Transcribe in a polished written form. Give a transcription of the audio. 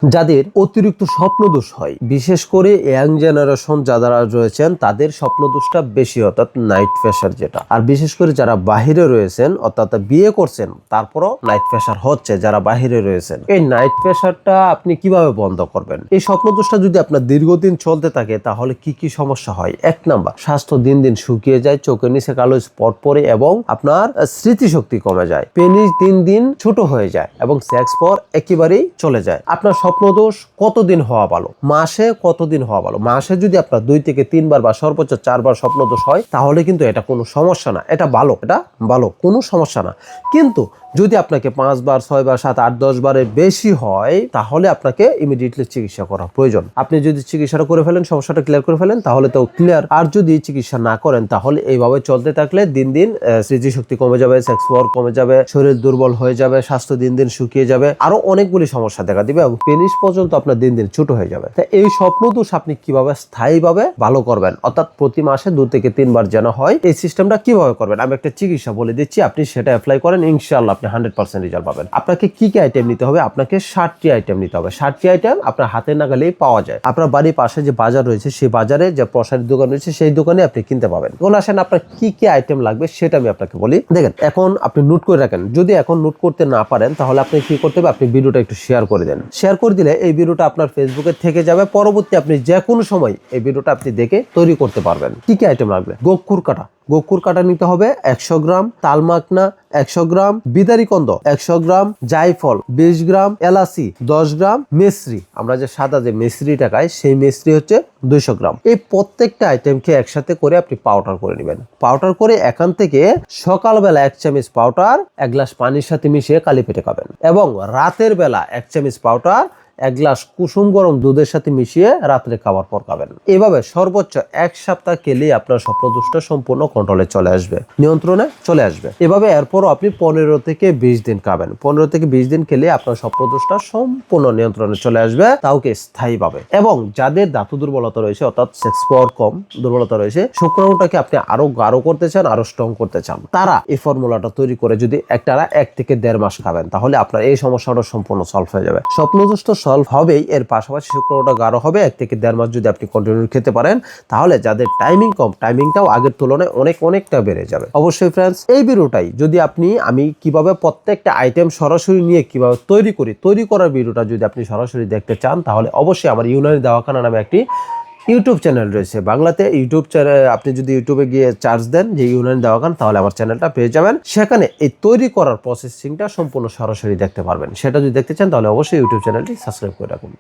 যাদের অতিরিক্ত স্বপ্নদোষ হয়, বিশেষ করে ইয়াং জেনারেশন যারা রয়েছেন তাদের স্বপ্নদোষটা বেশি, অর্থাৎ নাইট প্রেশার যেটা। আর বিশেষ করে যারা বাহিরে রয়েছেন, অর্থাৎ বিয়ে করছেন তারপরও নাইট প্রেশার হচ্ছে, যারা বাহিরে রয়েছেন, এই নাইট প্রেশারটা আপনি কিভাবে বন্ধ করবেন? এই স্বপ্নদোষটা যদি আপনার দীর্ঘদিন চলতে থাকে তাহলে কি কি সমস্যা হয়? 1 নাম্বার, স্বাস্থ্য দিন দিন শুকিয়ে যায়, চোখের নিচে কালো স্পট পড়ে এবং আপনার স্মৃতিশক্তি কমে যায়, পেনিস দিন দিন ছোট হয়ে যায় এবং সেক্স পর একেবারেই চলে যায়। আপনার স্বপ্নদোষ কতদিন হওয়া ভালো? মাসে কতদিন হওয়া ভালো? মাসে যদি আপনার 2 থেকে 3 বার বা সর্বোচ্চ 4 বার স্বপ্নদোষ হয় তাহলে কিন্তু এটা কোনো সমস্যা না, এটা ভালো, কোনো সমস্যা না। কিন্তু যদি আপনাকে 5 বার, 6 বার, 7, 8, 10 বারের বেশি হয় তাহলে আপনাকে ইমিডিয়েটলি চিকিৎসা করা প্রয়োজন। আপনি যদি চিকিৎসাটা করে ফেলেন, সমস্যাটা ক্লিয়ার করে ফেলেন তাহলে তো ক্লিয়ার। আর যদি চিকিৎসা না করেন তাহলে এইভাবে চলতে থাকলে দিন দিন স্মৃতিশক্তি কমে যাবে, সেক্স পাওয়ার কমে যাবে, শরীর দুর্বল হয়ে যাবে, স্বাস্থ্য দিন দিন শুকিয়ে যাবে, আরো অনেকগুলি সমস্যা দেখা দিবে এবং পেনিস পর্যন্ত আপনার দিন দিন ছোট হয়ে যাবে। তা এই স্বপ্নদোষ আপনি কিভাবে স্থায়ীভাবে ভালো করবেন, অর্থাৎ প্রতি মাসে 2 থেকে 3 বার যেন হয়, এই সিস্টেমটা কিভাবে করবেন আমি একটা চিকিৎসা বলে দিচ্ছি, আপনি সেটা অ্যাপ্লাই করেন, ইনশাআল্লাহ আপনি 100% রেজাল্ট পাবেন। আপনাকে কি কি আইটেম নিতে হবে? আপনাকে 60টি আইটেম নিতে হবে। 60টি আইটেম আপনার হাতের নাগালেই পাওয়া যায়। আপনার বাড়ির পাশে যে বাজার রয়েছে সেই বাজারে যে প্রসারের দোকান রয়েছে সেই দোকানে আপনি কিনতে পাবেন। এখন আসেন আপনার কি কি আইটেম লাগবে সেটা আমি আপনাকে বলি। দেখেন, এখন আপনি নোট করে রাখেন। যদি এখন নোট করতে না পারেন তাহলে আপনি কি করতে হবে, আপনি ভিডিওটা একটু শেয়ার করে দেন। শেয়ার করে দিলে এই ভিডিওটা আপনার ফেসবুকে থেকে যাবে, পরবর্তী আপনি যে কোনো সময় এই ভিডিওটা আপনি দেখে তৈরি করতে পারবেন। কি কি আইটেম লাগবে? গোকুর কাটা নিতে হবে 100 গ্রাম, তালমাকনা 100 গ্রাম, বিদারিকন্দ 100 গ্রাম, জায়ফল 20 গ্রাম, এলাচি 10 গ্রাম, মেসরি, আমরা যে সাদা যে মেসরিটা খাই সেই মেসরি হচ্ছে 200 গ্রাম। এই প্রত্যেকটা আইটেমকে একসাথে করে আপনি পাউডার করে নেবেন। পাউডার করে এখান থেকে সকালবেলা 1 চামচ পাউডার 1 গ্লাস পানির সাথে মিশিয়ে খালি পেটে খাবেন এবং রাতের বেলা 1 চামচ পাউডার 1 গ্লাস কুসুম গরম দুধের সাথে মিশিয়ে রাত্রে খাবার পর খাবেন। এভাবে সর্বোচ্চ 1 সপ্তাহ খেলে আপনার স্বপ্নদোষটা সম্পূর্ণ কন্ট্রোলে চলে আসবে, নিয়ন্ত্রণে চলে আসবে। এভাবে এরপরও আপনি 15 থেকে 20 দিন খাবেন। 15 থেকে 20 দিন খেলে আপনার স্বপ্নদোষটা সম্পূর্ণ নিয়ন্ত্রণে চলে আসবে, তাওকে স্থায়ীভাবে। এবং যাদের ধাতু দুর্বলতা রয়েছে, অর্থাৎ সেক্স পাওয়ার কম দুর্বলতা রয়েছে, শুক্রাণুটাকে আপনি আরো গাঢ় করতে চান, আরো স্ট্রং করতে চান, তারা এই ফর্মুলাটা তৈরি করে যদি একটানা 1 থেকে 1.5 মাস খাবেন তাহলে আপনার এই সমস্যাটা সম্পূর্ণ সলভ হয়ে যাবে। স্বপ্নদোষটা সলভ হবেই, এর পাশাপাশি শুক্রাণুটা গাঢ় হবে। 1 থেকে 1.5 মাস যদি আপনি কন্টিনিউ খেতে পারেন তাহলে যাদের টাইমিং কম, টাইমিংটাও আগের তুলনায় অনেকটা বেড়ে যাবে। অবশ্যই ফ্রেন্ডস, এই ভিডিওটাই যদি আমি কিভাবে প্রত্যেকটা আইটেম সরাসরি নিয়ে কিভাবে তৈরি করার ভিডিওটা যদি আপনি সরাসরি দেখতে চান তাহলে অবশ্যই আমার ইউনানি দাওয়াখানা নামে একটি ইউটিউব চ্যানেল রয়েছে বাংলাতে। ইউটিউব চ্যানেল আপনি যদি ইউটিউবে গিয়ে চার্জ দেন যে ইউনানি দাওয়াখানা তাহলে আমার চ্যানেলটা পেয়ে যাবেন। সেখানে এই তৈরি করার প্রসেসিংটা সম্পূর্ণ সরাসরি দেখতে পারবেন। সেটা যদি দেখতে চান তাহলে অবশ্যই ইউটিউব চ্যানেলটি সাবস্ক্রাইব করে রাখুন।